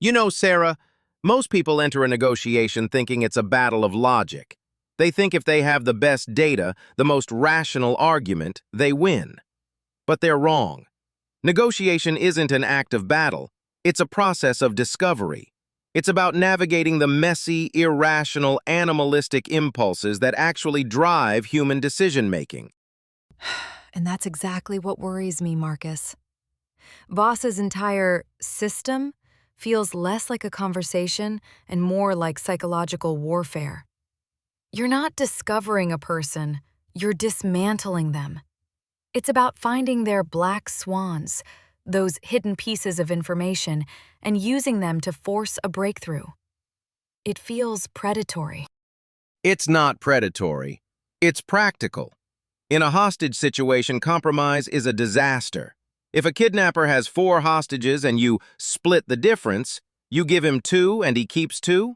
You know, Sarah, most people enter a negotiation thinking it's a battle of logic. They think if they have the best data, the most rational argument, they win. But they're wrong. Negotiation isn't an act of battle. It's a process of discovery. It's about navigating the messy, irrational, animalistic impulses that actually drive human decision-making. And that's exactly what worries me, Marcus. Voss's entire system feels less like a conversation and more like psychological warfare. You're not discovering a person, you're dismantling them. It's about finding their black swans, those hidden pieces of information, and using them to force a breakthrough. It feels predatory. It's not predatory. It's practical. In a hostage situation, compromise is a disaster. If a kidnapper has 4 hostages and you split the difference, you give him 2 and he keeps 2,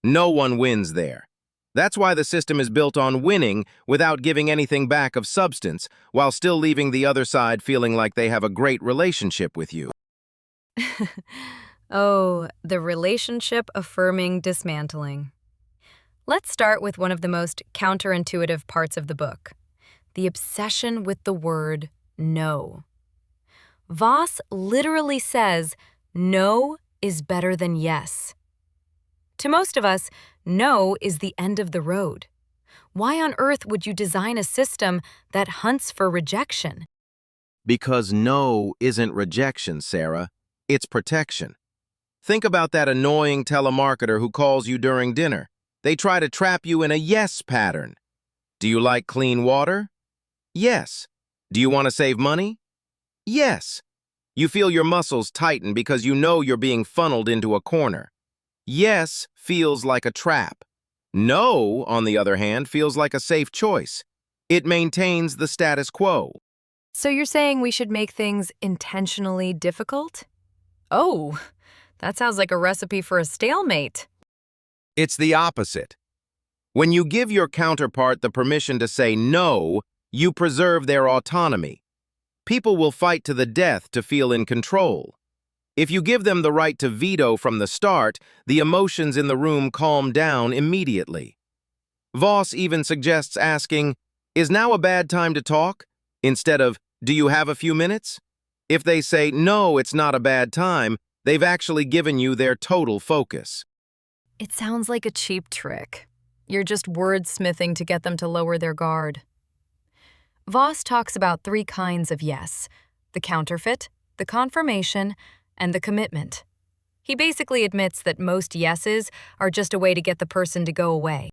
no one wins there. That's why the system is built on winning without giving anything back of substance, while still leaving the other side feeling like they have a great relationship with you. Oh, the relationship-affirming dismantling. Let's start with one of the most counterintuitive parts of the book, the obsession with the word no. Voss literally says, no is better than yes. To most of us, no is the end of the road. Why on earth would you design a system that hunts for rejection? Because no isn't rejection, Sarah. It's protection. Think about that annoying telemarketer who calls you during dinner. They try to trap you in a yes pattern. Do you like clean water? Yes. Do you want to save money? Yes. You feel your muscles tighten because you know you're being funneled into a corner. Yes feels like a trap. No, on the other hand, feels like a safe choice. It maintains the status quo. So you're saying we should make things intentionally difficult? Oh, that sounds like a recipe for a stalemate. It's the opposite. When you give your counterpart the permission to say no, you preserve their autonomy. People will fight to the death to feel in control. If you give them the right to veto from the start, the emotions in the room calm down immediately. Voss even suggests asking, "Is now a bad time to talk?" instead of, "Do you have a few minutes?" If they say, "No, it's not a bad time," they've actually given you their total focus. It sounds like a cheap trick. You're just wordsmithing to get them to lower their guard. Voss talks about 3 kinds of yes: the counterfeit, the confirmation, and the commitment. He basically admits that most yeses are just a way to get the person to go away.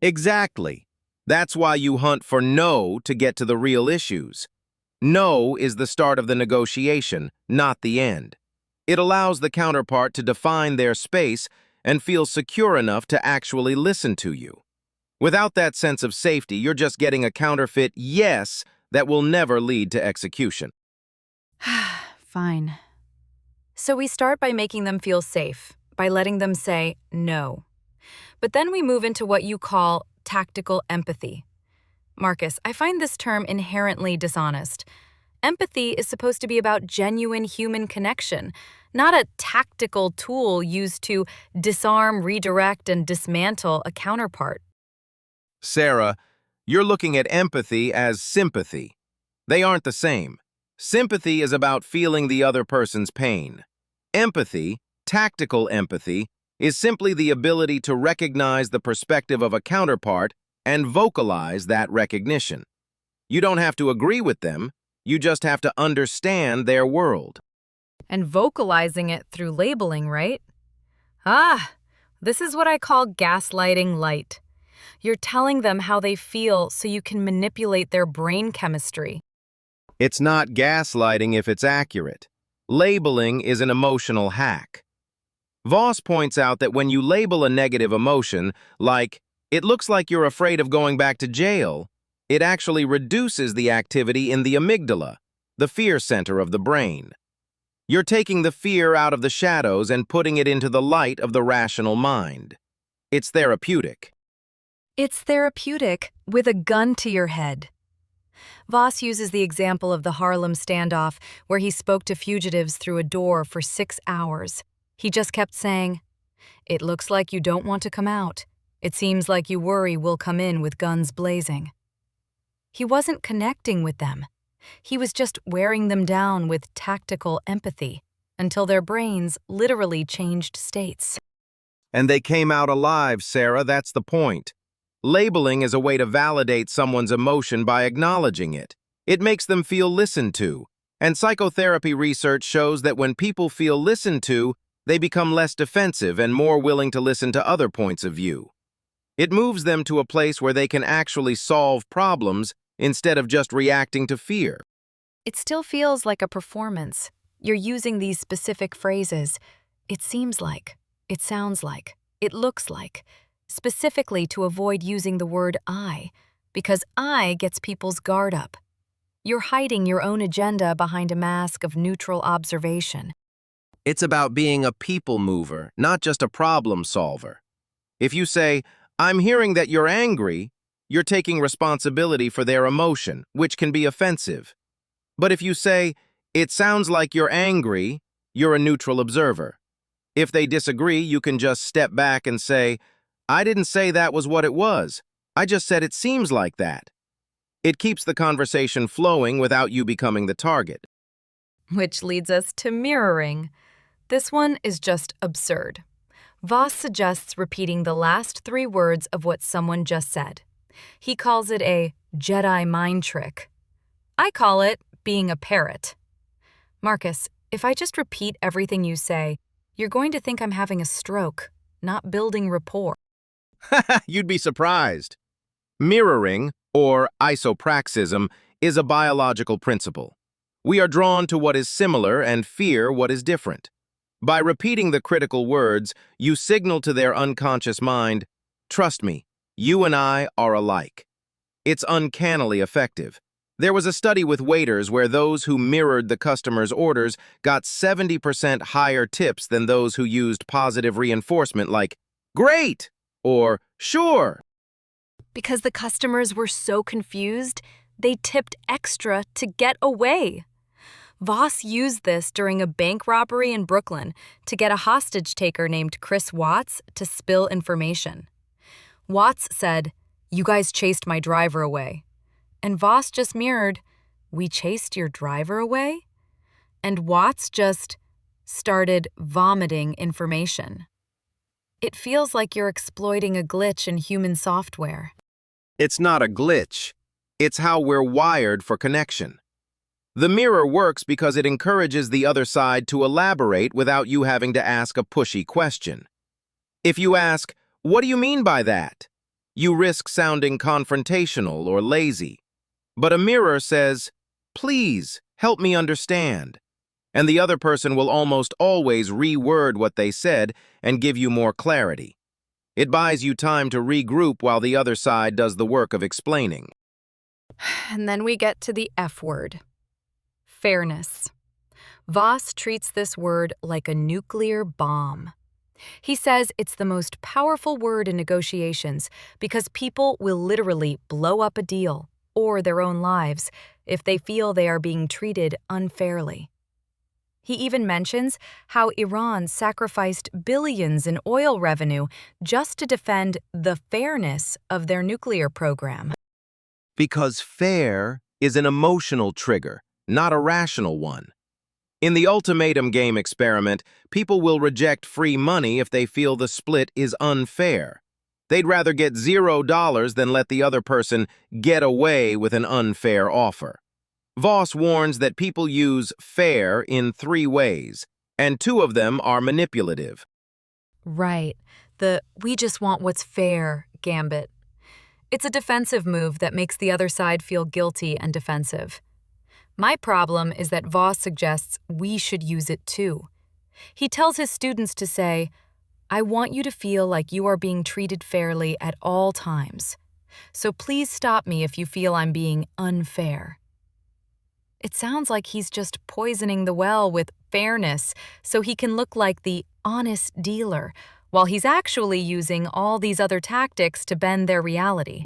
Exactly. That's why you hunt for no to get to the real issues. No is the start of the negotiation, not the end. It allows the counterpart to define their space and feel secure enough to actually listen to you. Without that sense of safety, you're just getting a counterfeit yes that will never lead to execution. Fine. So we start by making them feel safe, by letting them say no. But then we move into what you call tactical empathy. Marcus, I find this term inherently dishonest. Empathy is supposed to be about genuine human connection, not a tactical tool used to disarm, redirect, and dismantle a counterpart. Sarah, you're looking at empathy as sympathy. They aren't the same. Sympathy is about feeling the other person's pain. Empathy, tactical empathy, is simply the ability to recognize the perspective of a counterpart and vocalize that recognition. You don't have to agree with them, you just have to understand their world. And vocalizing it through labeling, right? Ah, this is what I call gaslighting light. You're telling them how they feel so you can manipulate their brain chemistry. It's not gaslighting if it's accurate. Labeling is an emotional hack. Voss points out that when you label a negative emotion, like, "It looks like you're afraid of going back to jail," it actually reduces the activity in the amygdala, the fear center of the brain. You're taking the fear out of the shadows and putting it into the light of the rational mind. It's therapeutic. It's therapeutic with a gun to your head. Voss uses the example of the Harlem standoff where he spoke to fugitives through a door for 6 hours. He just kept saying, "It looks like you don't want to come out. It seems like you worry we'll come in with guns blazing." He wasn't connecting with them. He was just wearing them down with tactical empathy until their brains literally changed states. And they came out alive, Sarah, that's the point. Labeling is a way to validate someone's emotion by acknowledging it. It makes them feel listened to. And psychotherapy research shows that when people feel listened to, they become less defensive and more willing to listen to other points of view. It moves them to a place where they can actually solve problems instead of just reacting to fear. It still feels like a performance. You're using these specific phrases. It seems like, it sounds like, it looks like, specifically to avoid using the word I, because I gets people's guard up. You're hiding your own agenda behind a mask of neutral observation. It's about being a people mover, not just a problem solver. If you say, "I'm hearing that you're angry," you're taking responsibility for their emotion, which can be offensive. But if you say, "It sounds like you're angry," you're a neutral observer. If they disagree, you can just step back and say, "I didn't say that was what it was. I just said it seems like that." It keeps the conversation flowing without you becoming the target. Which leads us to mirroring. This one is just absurd. Voss suggests repeating the last 3 words of what someone just said. He calls it a Jedi mind trick. I call it being a parrot. Marcus, if I just repeat everything you say, you're going to think I'm having a stroke, not building rapport. You'd be surprised. Mirroring, or isopraxism, is a biological principle. We are drawn to what is similar and fear what is different. By repeating the critical words, you signal to their unconscious mind, "Trust me, you and I are alike." It's uncannily effective. There was a study with waiters where those who mirrored the customer's orders got 70% higher tips than those who used positive reinforcement like, "Great!" or "Sure." Because the customers were so confused, they tipped extra to get away. Voss used this during a bank robbery in Brooklyn to get a hostage taker named Chris Watts to spill information. Watts said, "You guys chased my driver away." And Voss just mirrored, "We chased your driver away?" And Watts just started vomiting information. It feels like you're exploiting a glitch in human software. It's not a glitch. It's how we're wired for connection. The mirror works because it encourages the other side to elaborate without you having to ask a pushy question. If you ask, "What do you mean by that?" you risk sounding confrontational or lazy. But a mirror says, "Please, help me understand." And the other person will almost always reword what they said and give you more clarity. It buys you time to regroup while the other side does the work of explaining. And then we get to the F word. Fairness. Voss treats this word like a nuclear bomb. He says it's the most powerful word in negotiations because people will literally blow up a deal or their own lives if they feel they are being treated unfairly. He even mentions how Iran sacrificed billions in oil revenue just to defend the fairness of their nuclear program. Because fair is an emotional trigger, not a rational one. In the ultimatum game experiment, people will reject free money if they feel the split is unfair. They'd rather get $0 than let the other person get away with an unfair offer. Voss warns that people use fair in 3 ways, and 2 of them are manipulative. Right, the "we just want what's fair" gambit. It's a defensive move that makes the other side feel guilty and defensive. My problem is that Voss suggests we should use it too. He tells his students to say, "I want you to feel like you are being treated fairly at all times. So please stop me if you feel I'm being unfair." It sounds like he's just poisoning the well with fairness so he can look like the honest dealer, while he's actually using all these other tactics to bend their reality.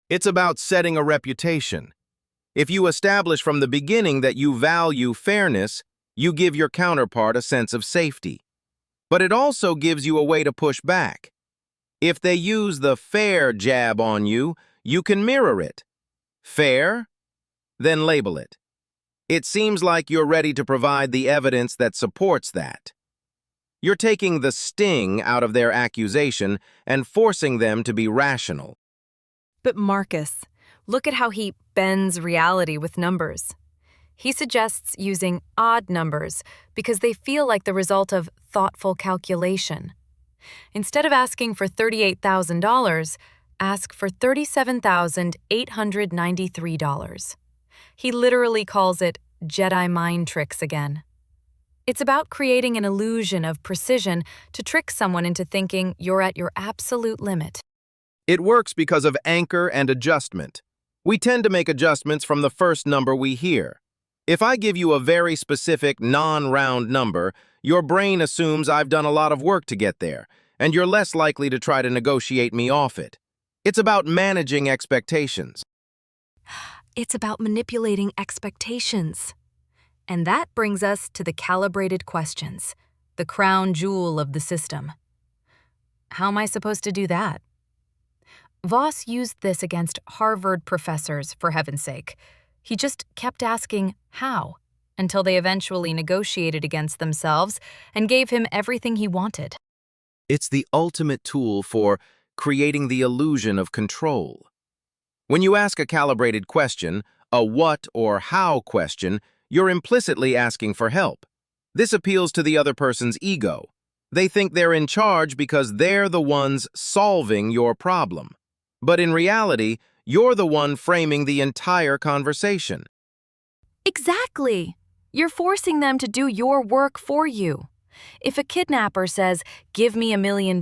It's about setting a reputation. If you establish from the beginning that you value fairness, you give your counterpart a sense of safety. But it also gives you a way to push back. If they use the fair jab on you, you can mirror it. Fair? Then label it. It seems like you're ready to provide the evidence that supports that. You're taking the sting out of their accusation and forcing them to be rational. But Marcus, look at how he bends reality with numbers. He suggests using odd numbers because they feel like the result of thoughtful calculation. Instead of asking for $38,000, ask for $37,893. He literally calls it Jedi mind tricks again. It's about creating an illusion of precision to trick someone into thinking you're at your absolute limit. It works because of anchor and adjustment. We tend to make adjustments from the first number we hear. If I give you a very specific, non-round number, your brain assumes I've done a lot of work to get there, and you're less likely to try to negotiate me off it. It's about managing expectations. It's about manipulating expectations. And that brings us to the calibrated questions, the crown jewel of the system. How am I supposed to do that? Voss used this against Harvard professors, for heaven's sake. He just kept asking how, until they eventually negotiated against themselves and gave him everything he wanted. It's the ultimate tool for creating the illusion of control. When you ask a calibrated question, a what or how question, you're implicitly asking for help. This appeals to the other person's ego. They think they're in charge because they're the ones solving your problem. But in reality, you're the one framing the entire conversation. Exactly. You're forcing them to do your work for you. If a kidnapper says, "Give me $1 million,"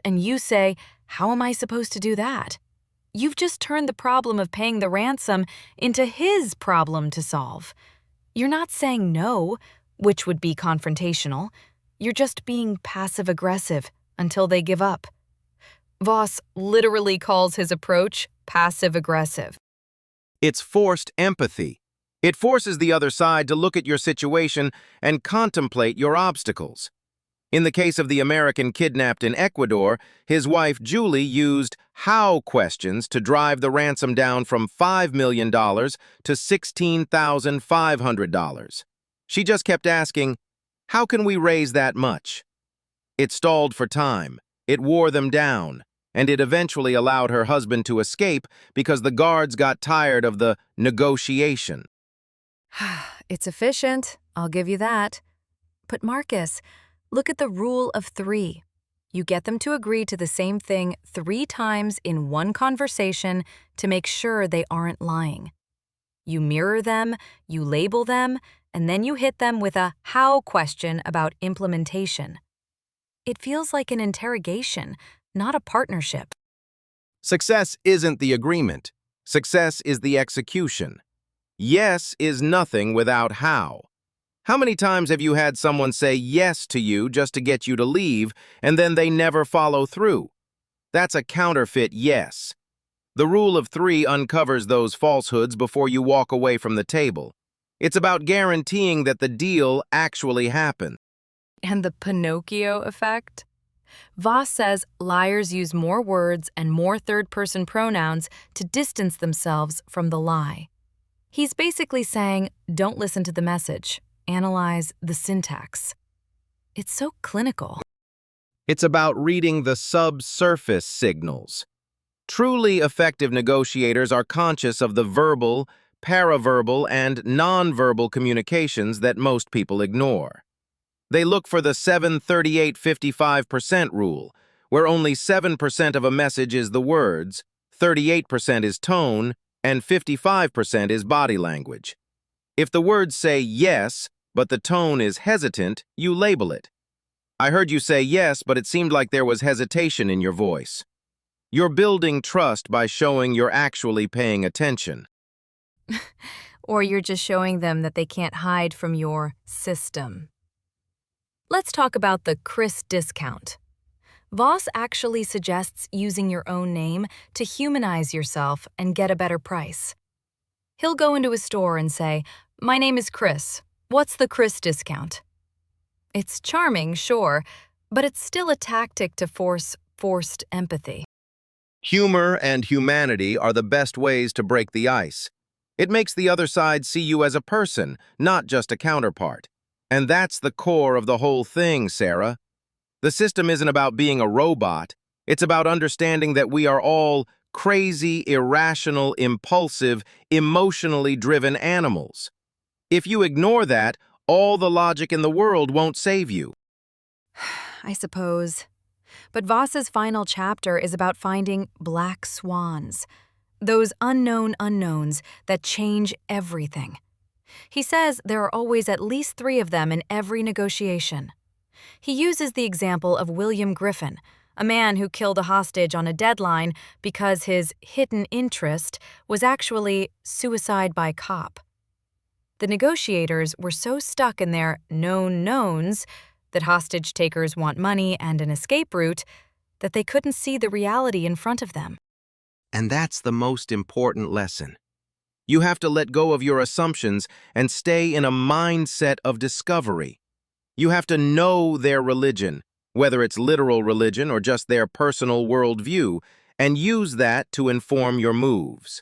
and you say, "How am I supposed to do that?" You've just turned the problem of paying the ransom into his problem to solve. You're not saying no, which would be confrontational. You're just being passive-aggressive until they give up. Voss literally calls his approach passive-aggressive. It's forced empathy. It forces the other side to look at your situation and contemplate your obstacles. In the case of the American kidnapped in Ecuador, his wife Julie used how questions to drive the ransom down from $5 million to $16,500. She just kept asking, "How can we raise that much?" It stalled for time, it wore them down, and it eventually allowed her husband to escape because the guards got tired of the negotiation. It's efficient, I'll give you that. But Marcus, look at the rule of 3. You get them to agree to the same thing 3 times in one conversation to make sure they aren't lying. You mirror them, you label them, and then you hit them with a how question about implementation. It feels like an interrogation, not a partnership. Success isn't the agreement. Success is the execution. Yes is nothing without how. How many times have you had someone say yes to you just to get you to leave, and then they never follow through? That's a counterfeit yes. The rule of 3 uncovers those falsehoods before you walk away from the table. It's about guaranteeing that the deal actually happens. And the Pinocchio effect? Voss says liars use more words and more third-person pronouns to distance themselves from the lie. He's basically saying, don't listen to the message. Analyze the syntax. It's so clinical. It's about reading the subsurface signals. Truly effective negotiators are conscious of the verbal, paraverbal, and nonverbal communications that most people ignore. They look for the 7-38-55% rule, where only 7% of a message is the words, 38% is tone, and 55% is body language. If the words say yes, but the tone is hesitant, you label it. I heard you say yes, but it seemed like there was hesitation in your voice. You're building trust by showing you're actually paying attention. Or you're just showing them that they can't hide from your system. Let's talk about the Chris discount. Voss actually suggests using your own name to humanize yourself and get a better price. He'll go into a store and say, "My name is Chris. What's the Chris discount?" It's charming, sure, But it's still a tactic to force forced empathy. Humor and humanity are the best ways to break the ice. It makes the other side see you as a person, not just a counterpart. And that's the core of the whole thing, Sarah. The system isn't about being a robot. It's about understanding that we are all crazy, irrational, impulsive, emotionally driven animals. If you ignore that, all the logic in the world won't save you. I suppose. But Voss's final chapter is about finding black swans, those unknown unknowns that change everything. He says there are always at least 3 of them in every negotiation. He uses the example of William Griffin, a man who killed a hostage on a deadline because his hidden interest was actually suicide by cop. The negotiators were so stuck in their known knowns that hostage takers want money and an escape route that they couldn't see the reality in front of them. And that's the most important lesson. You have to let go of your assumptions and stay in a mindset of discovery. You have to know their religion, whether it's literal religion or just their personal worldview, and use that to inform your moves.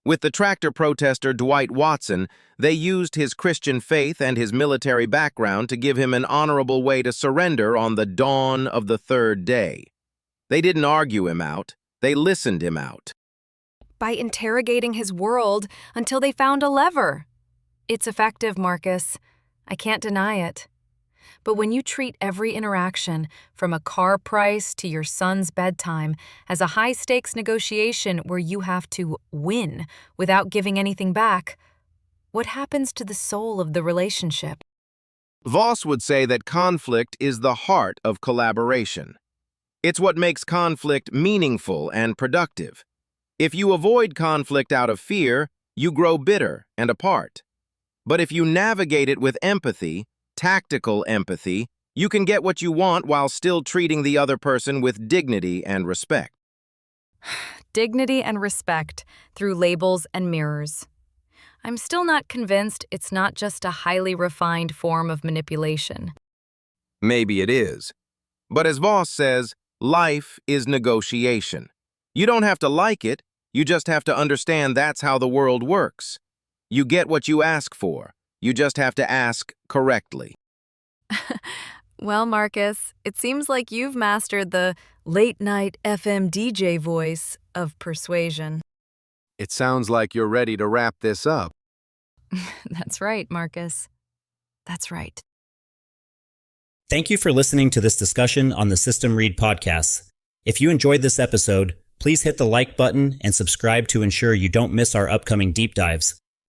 With the tractor protester Dwight Watson, they used his Christian faith and his military background to give him an honorable way to surrender on the dawn of the 3rd day. They didn't argue him out, they listened him out. By interrogating his world until they found a lever. It's effective, Marcus. I can't deny it. But when you treat every interaction, from a car price to your son's bedtime, as a high-stakes negotiation where you have to win without giving anything back, what happens to the soul of the relationship? Voss would say that conflict is the heart of collaboration. It's what makes conflict meaningful and productive. If you avoid conflict out of fear, you grow bitter and apart. But if you navigate it with empathy, tactical empathy, you can get what you want while still treating the other person with dignity and respect. Dignity and respect through labels and mirrors. I'm still not convinced it's not just a highly refined form of manipulation. Maybe it is. But as Voss says, life is negotiation. You don't have to like it, you just have to understand that's how the world works. You get what you ask for. You just have to ask correctly. Well, Marcus, it seems like you've mastered the late-night FM DJ voice of persuasion. It sounds like you're ready to wrap this up. That's right, Marcus. That's right. Thank you for listening to this discussion on the System Read podcast. If you enjoyed this episode, please hit the like button and subscribe to ensure you don't miss our upcoming deep dives.